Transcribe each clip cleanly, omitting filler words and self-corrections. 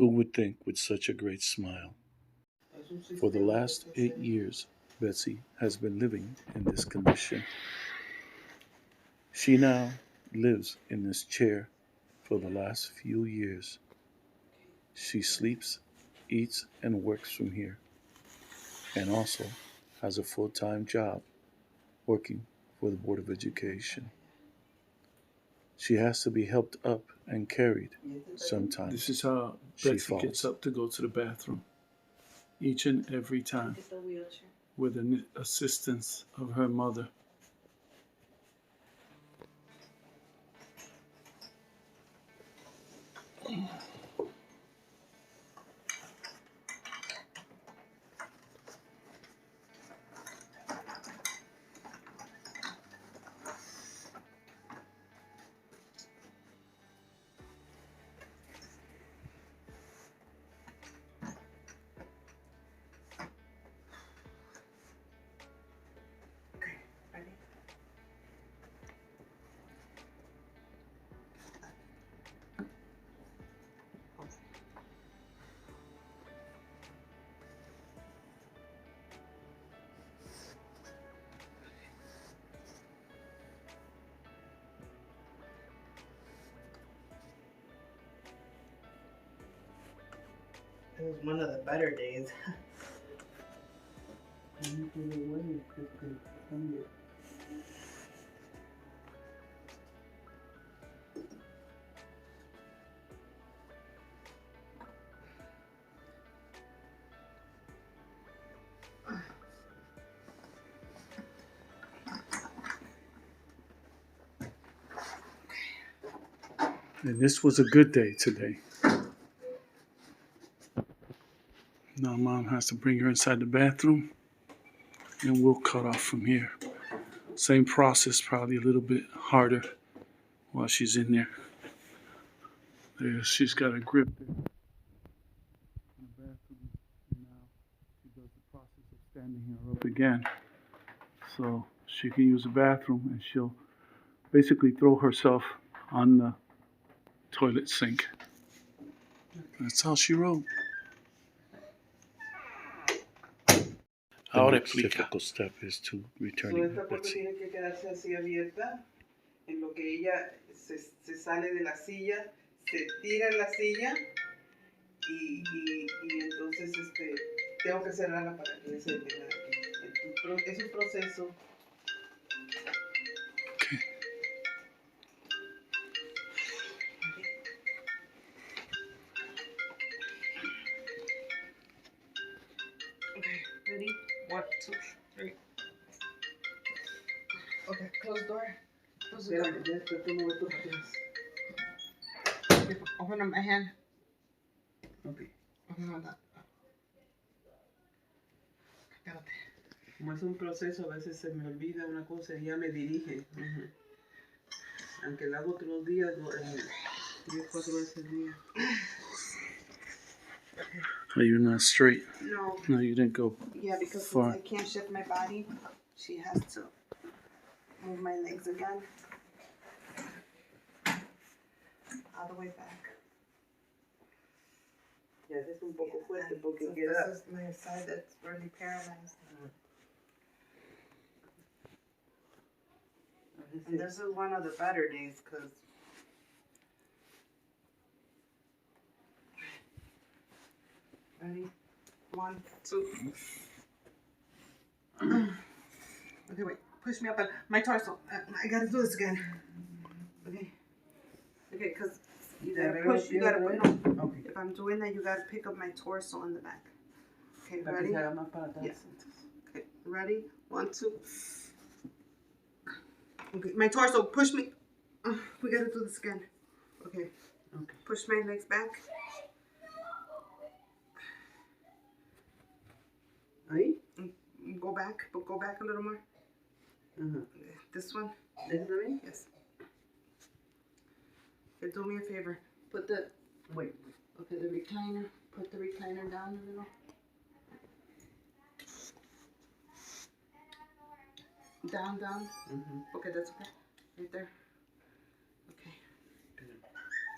Who would think with such a great smile? For the last 8 years, Betsy has been living in this condition. She now lives in this chair for the last few years. She sleeps, eats, and works from here, and also has a full time job working for the Board of Education. She has to be helped up and carried. Sometimes This is how she Betsy gets falls. up to go to the bathroom each and every time with the assistance of her mother. It was one of the better days. And this was a good day today. Now Mom has to bring her inside the bathroom and we'll cut off from here. Same process, probably a little bit harder while she's in there. There, she's got a grip there in the bathroom. And now she does the process of standing her up again. So she can use the bathroom and she'll basically throw herself on the toilet sink. That's how she wrote. The next difficult step is to returning Esta puerta Betsy. tiene que quedarse así abierta en lo que ella se sale de la silla, se tira en la silla y entonces tengo que cerrarla para que ella se detenga aquí. Es un proceso. Okay, ready? 1, 2, 3. Okay, close the door. Close the door. Okay, open up my hand. Okay. Open that. Espérate. Como es un proceso, a veces se me olvida una cosa y ya me dirige. Aunque lo hago todos los días, 3, 4 veces al día. Are you not straight? No. No, you didn't go. Yeah, because far. I can't shift my body. She has to move my legs again. All the way back. Yeah, this is un poco fuerte porque so queda. This is my side that's really paralyzed. And this is one of the better days because. Ready? 1, 2. Okay, wait. Push me up on my torso. I gotta do this again. Okay. Okay, because you gotta push. You gotta put. No. Okay. If I'm doing that, you gotta pick up my torso in the back. Okay, ready? Yes. Okay, ready? 1, 2. Okay, my torso. Push me. We gotta do this again. Okay. Okay. Push my legs back. Ahí? Go back, but go back a little more. Okay. This one? This one? Yes. Okay, do me a favor. Put the, wait. Okay, the recliner. Put the recliner down a little. Down, down. Okay, that's okay. Right there. Okay.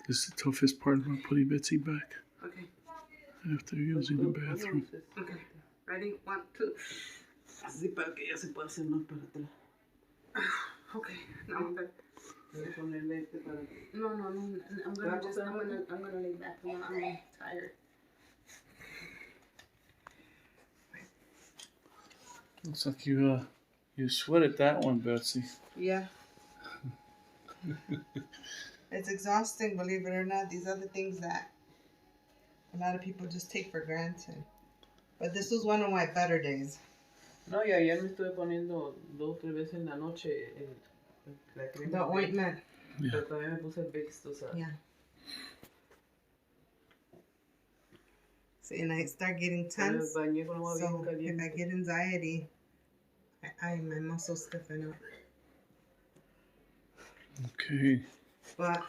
This is the toughest part about putting Betsy back. Okay. After using the bathroom. Okay. Ready? 1, 2. Así para que ella se pueda hacer más para atrás. Okay. No, I'm good. Ponerle este para que... No. I'm gonna lay back. I'm tired. Looks like you sweated that one, Betsy. Yeah. It's exhausting, believe it or not. These are the things that a lot of people just take for granted. But this was one of my better days. No, y ayer me estuve poniendo 2 o 3 veces en la noche la crema. The ointment. Yeah. Pero todavía me puse Vicks, tú sabes. Yeah. See, and I start getting tense. Bañé con agua bien So if caliente. I get anxiety, my muscles stiffen up. Okay. But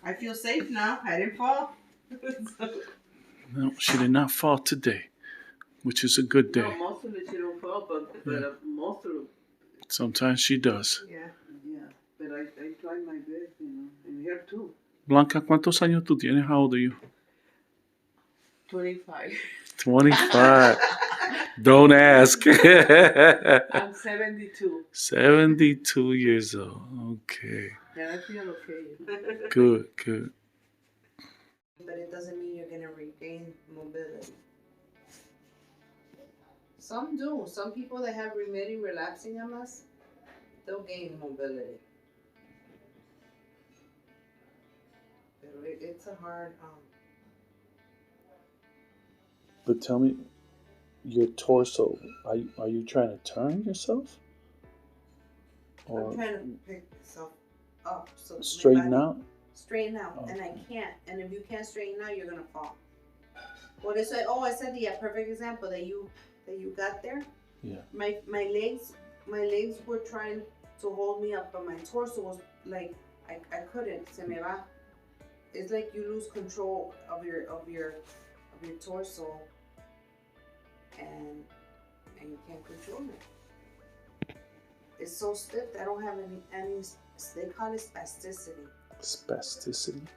I feel safe now. I didn't fall. No, she did not fall today, which is a good day. No, most of it she don't fall, but most of it. Sometimes she does. Yeah. Yeah, but I try my best, and here too. Blanca, ¿cuántos años tú tienes? How old are you? 25. 25. Don't ask. I'm 72. 72 years old. Okay. And I feel okay. Good. But it doesn't mean you're going to regain mobility. Some do. Some people that have remitting relapsing MS, they'll gain mobility. But it's a hard... But tell me, your torso, are you trying to turn yourself? Or I'm trying to pick myself up. So straighten out? Straighten out, and I can't. And if you can't straighten out, you're gonna fall. What is it? I said the perfect example that you got there. Yeah. My legs were trying to hold me up, but my torso was like I couldn't. Se me va. It's like you lose control of your torso, and you can't control it. It's so stiff. I don't have any. They call it spasticity. Spasticity?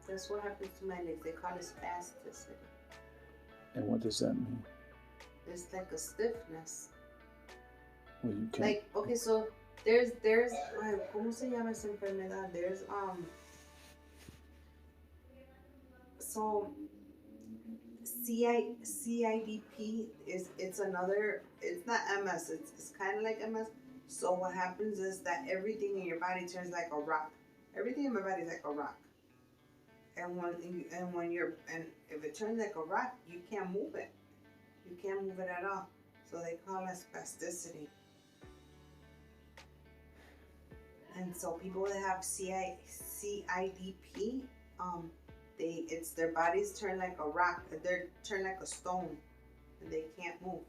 That's what happens to my legs. They call it spasticity. And what does that mean? It's like a stiffness. Well, you can't. Like, okay, so there's ¿cómo se llama esa enfermedad? There's so CIDP it's another, it's not MS, it's kind of like MS. So what happens is that everything in your body turns like a rock. Everything in my body is like a rock. And if it turns like a rock, you can't move it. You can't move it at all. So they call it spasticity. And so people that have CIDP, their bodies turn like a rock. They turn like a stone, and they can't move.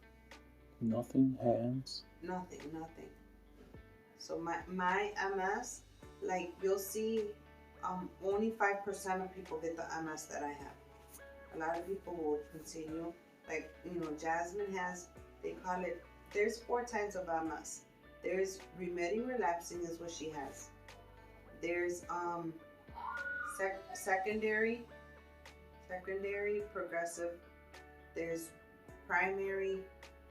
Nothing, hands? Nothing. So my MS, like you'll see, only 5% of people get the MS that I have. A lot of people will continue, like Jasmine has. They call it. There's 4 types of MS. There's remitting relapsing is what she has. There's secondary progressive. There's primary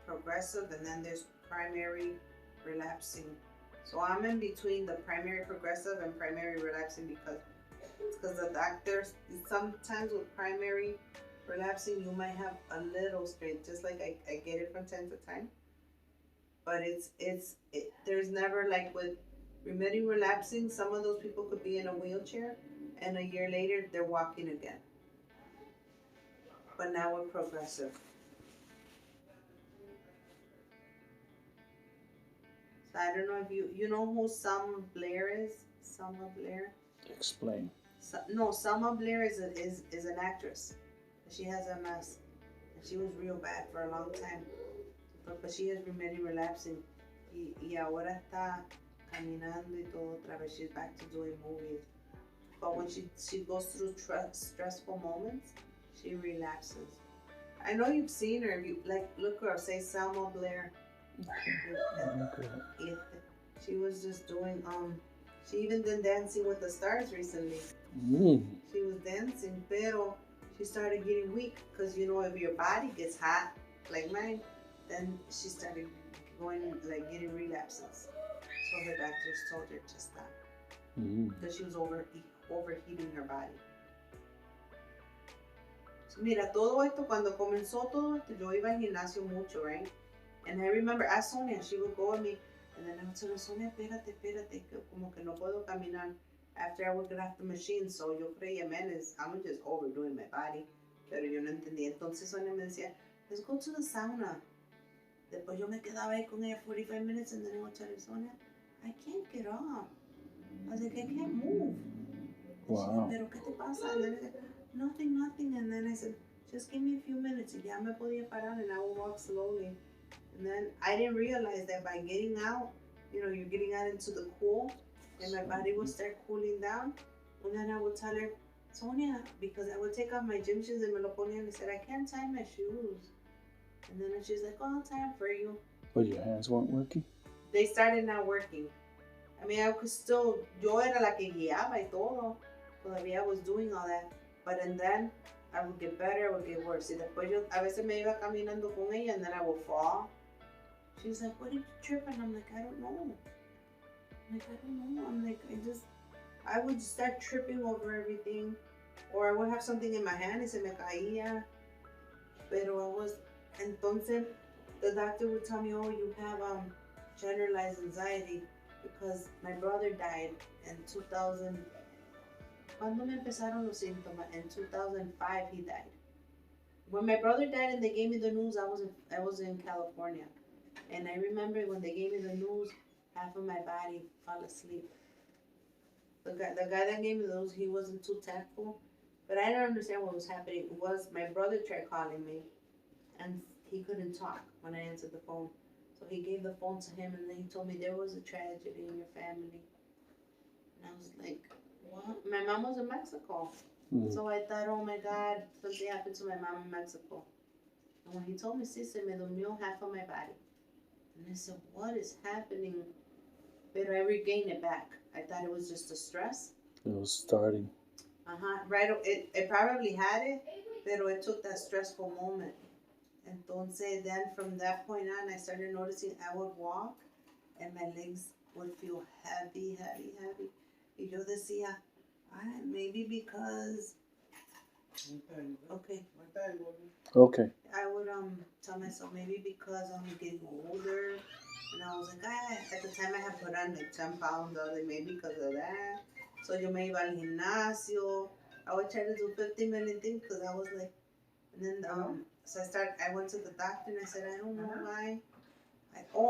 progressive, and then there's primary relapsing. So I'm in between the primary progressive and primary relapsing because the doctors, sometimes with primary relapsing you might have a little strength, just like I get it from time to time. But there's never, like with remitting relapsing, some of those people could be in a wheelchair and a year later they're walking again. But now we're progressive. So I don't know if you know who Selma Blair is? Selma Blair? Explain. Selma Blair is an actress. She has MS. And she was real bad for a long time. But she has remitting relapsing. Y ahora está caminando y todo otra vez. She's back to doing movies. But when she goes through stressful moments, she relapses. I know you've seen her. If you look her up, say Selma Blair. Okay. She was just doing she even did Dancing with the Stars recently. Mm. She was dancing, pero she started getting weak because if your body gets hot like mine, then she started getting relapses. So her doctors told her to stop because she was overheating her body. So, mira, todo esto, cuando comenzó todo esto, yo iba al gimnasio mucho, right? And I remember ask Sonia, she would go with me, and then I would tell her, Sonia, espérate, como que no puedo caminar after I would get off the machine. So yo creía, man, I'm just overdoing my body. Pero yo no entendía. Entonces Sonia me decía, let's go to the sauna. Después yo me quedaba ahí con ella 45 minutes, and then I would tell her, Sonia, I can't get up. I was like, I can't move. Wow. Pero ¿qué te pasa? And then I said, nothing. And then I said, just give me a few minutes. Y ya me podía parar, and I would walk slowly. And then I didn't realize that by getting out, you're getting out into the cool, and my body would start cooling down. And then I would tell her, Sonia, because I would take off my gym shoes and me lo ponía, and I said, I can't tie my shoes. And then she's like, oh, I'll tie them for you. But your hands weren't working? They started not working. I mean, I could still, yo era la que guiaba y todo. Todavía I was doing all that. But then I would get better, I would get worse. Y después yo a veces me iba caminando con ella, and then I would fall. She was like, what did you trip? And I'm like, I don't know. I'm like, I would start tripping over everything. Or I would have something in my hand y se me caía. Pero entonces, the doctor would tell me, oh, you have generalized anxiety because my brother died in 2000. ¿Cuándo me empezaron los síntomas? In 2005, he died. When my brother died and they gave me the news, I was in California. And I remember when they gave me the news, half of my body fell asleep. The guy that gave me the news, he wasn't too tactful. But I didn't understand what was happening. It was my brother tried calling me, and he couldn't talk when I answered the phone. So he gave the phone to him, and then he told me there was a tragedy in your family. And I was like, what? My mom was in Mexico. So I thought, oh my God, something happened to my mom in Mexico. And when he told me, sí, se me durmió half of my body. And I said, what is happening? But I regained it back. I thought it was just a stress. It was starting. Right. It probably had it, pero it took that stressful moment. Entonces, then from that point on, I started noticing I would walk and my legs would feel heavy. Y yo decía, maybe because. Okay. I would tell myself maybe because I'm getting older, and I was like, at the time I had put on like 10 pounds. I was like, maybe because of that. So yo me iba al gimnasio. I would try to do 50 million things because I was like, and then so I went to the doctor and I said, I don't know why.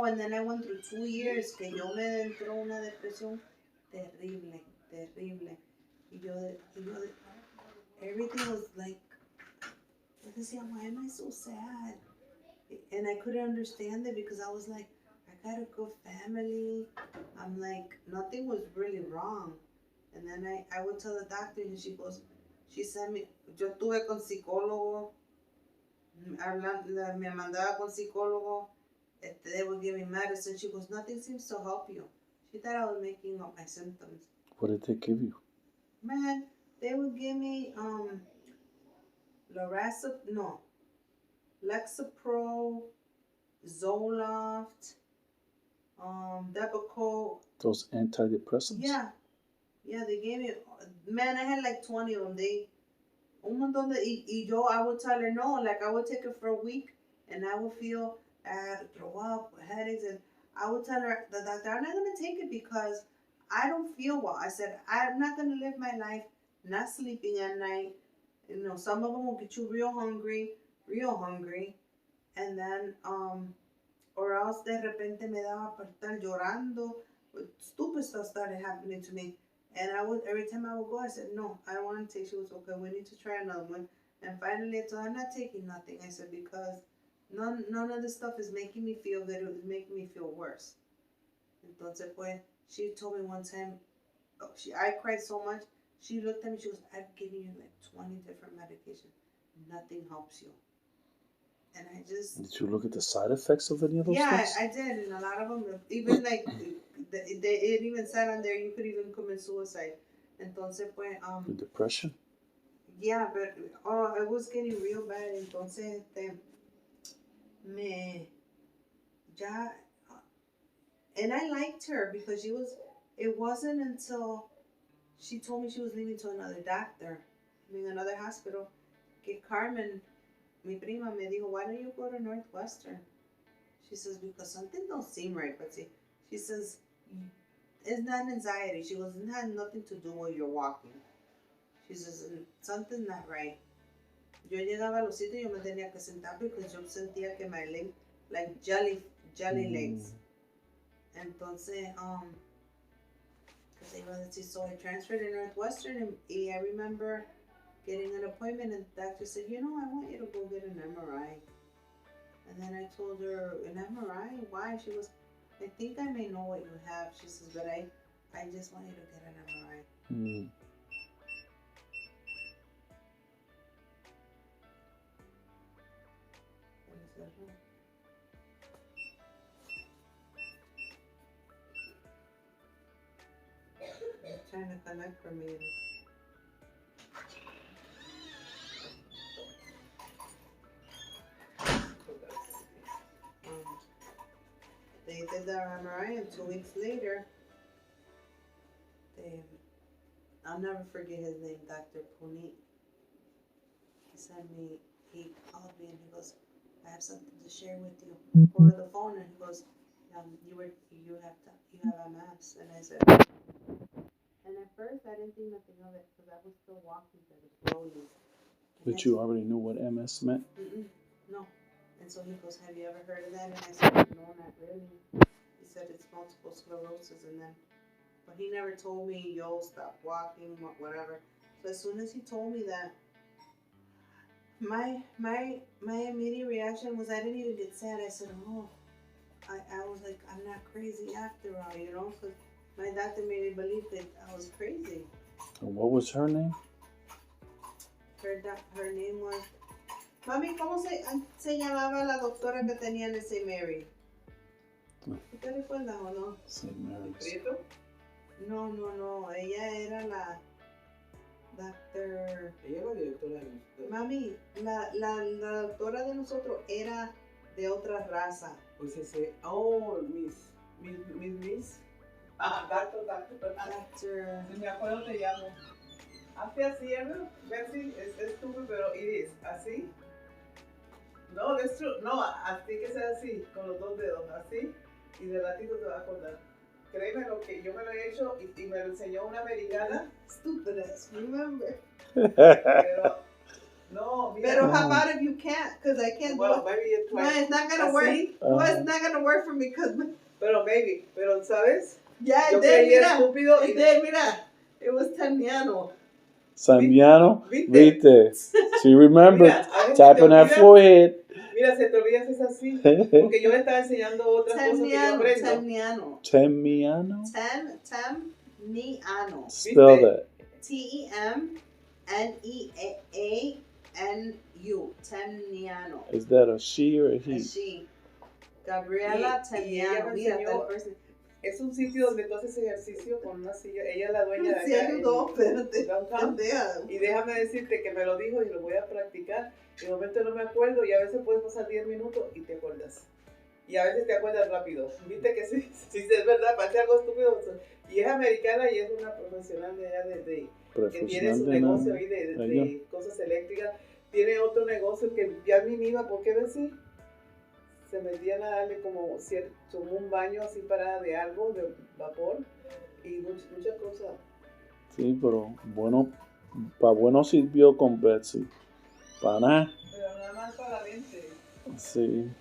And then I went through 2 years que yo me entró una depresión terrible. Y yo everything was like, I decía, why am I so sad? And I couldn't understand it because I was like, I got a good family. I'm like, nothing was really wrong. And then I would tell the doctor, and she sent me, yo estuve con psicólogo, me mandaba con psicólogo, they would give me medicine. She goes, nothing seems to help you. She thought I was making up my symptoms. What did they give you? Man, they would give me Lexapro, Zoloft, Depakote. Those antidepressants? Yeah, they gave me, man, I had like 20 of them. Un montón de, I would tell her no, like I would take it for a week and I would feel, I had to throw up, headaches, and I would tell her, the doctor, I'm not going to take it because I don't feel well. I said, I'm not going to live my life not sleeping at night. Some of them will get you real hungry, and then, or else de repente me daba por estar llorando. Stupid stuff started happening to me. And every time I would go, I said, no, I don't want to take. She was, okay, we need to try another one. And finally I told her, I'm not taking nothing. I said, because none of this stuff is making me feel good. It was making me feel worse. Entonces, pues, she told me one time, I cried so much. She looked at me, she goes, I've given you like 20 different medications. Nothing helps you. And I just... Did you look at the side effects of any of those things? Yeah, I did. And a lot of them, even like, it even said on there, you could even commit suicide. Entonces, pues... The depression? Yeah, but it was getting real bad. Entonces, ya, and I liked her because it wasn't until she told me she was leaving to another doctor, another hospital, que Carmen, mi prima, me dijo, why don't you go to Northwestern? She says, because something don't seem right, Betsy. She says, it's not anxiety. She goes, it had nothing to do with your walking. She says, something's not right. Yo llegaba a los sitios y yo me tenía que sentar because yo sentía que my leg, like jelly legs. Entonces, so I transferred to Northwestern, and I remember getting an appointment, and the doctor said, I want you to go get an MRI. And then I told her, an MRI? Why? She goes, I think I may know what you have. She says, but I just want you to get an MRI. Trying to connect for me. They did the MRI, and 2 weeks later, I'll never forget his name, Dr. Puneet. He called me and he goes, I have something to share with you over the phone, and he goes, you have MS, and I said, and at first I didn't think nothing of it because I was still walking very slowly. But you already knew what MS meant? No. And so he goes, have you ever heard of that? And I said, no, not really. He said it's multiple sclerosis, but he never told me, stop walking, whatever. So as soon as he told me that, my immediate reaction was I didn't even get sad. I said, I was like, I'm not crazy after all, because my doctor made me believe that I was crazy. And what was her name? Her name was... Mami, ¿cómo se llamaba la doctora que tenía en St. Mary? ¿Te recuerdas o no? St. Mary's. ¿Prieto? No. Ella era la... Doctor... Ella era la directora de nosotros. Mami, la doctora de nosotros era de otra raza. Pues ese... Miss. Doctor. Si me acuerdo te llamo. Hace así, ¿no? Betsy, es estúpido, pero it is. Así. No, that's true. No, así que sea así, con los dos dedos, así. Y de ratito te vas a acordar. Créeme lo que yo me lo he hecho y me lo enseñó una americana. Stupid ass, remember. Pero, no, mira. Pero how about if you can't? Because I can't do it. Maybe you try. No, it's not going to work. No, it's not going to work for me because... Pero maybe, pero ¿sabes? Yeah, yo it did, creía mira. Estúpido It did, mira. It was Tamiano. Samiano, viste. She remembered. Tapping that forehead. Mira, se te olvidas es así. Porque yo le estaba enseñando otras cosas que yo aprendo. Temiano? Temiano. Spell that. T-E-M-N-E-A-N-U. Temiano. Is that a she or a he? A she. Gabriela Temiano. Mira, tal person. Es un sitio donde tú haces ejercicio con una silla. Ella es la dueña de acá. Sí, ayudó, espérate. Y déjame decirte que me lo dijo y lo voy a practicar. De momento no me acuerdo y a veces puedes pasar 10 minutos y te acuerdas. Y a veces te acuerdas rápido. Viste que sí es verdad, parece algo estúpido. Y es americana y es una profesional de allá que tiene su negocio ahí de cosas eléctricas. Tiene otro negocio que ya ni iba, ¿por qué decir? Se metían a darle como un baño así de algo, de vapor y muchas cosas. Sí, pero bueno sirvió con Betsy. Para nada. Pero nada más para la mente. Sí.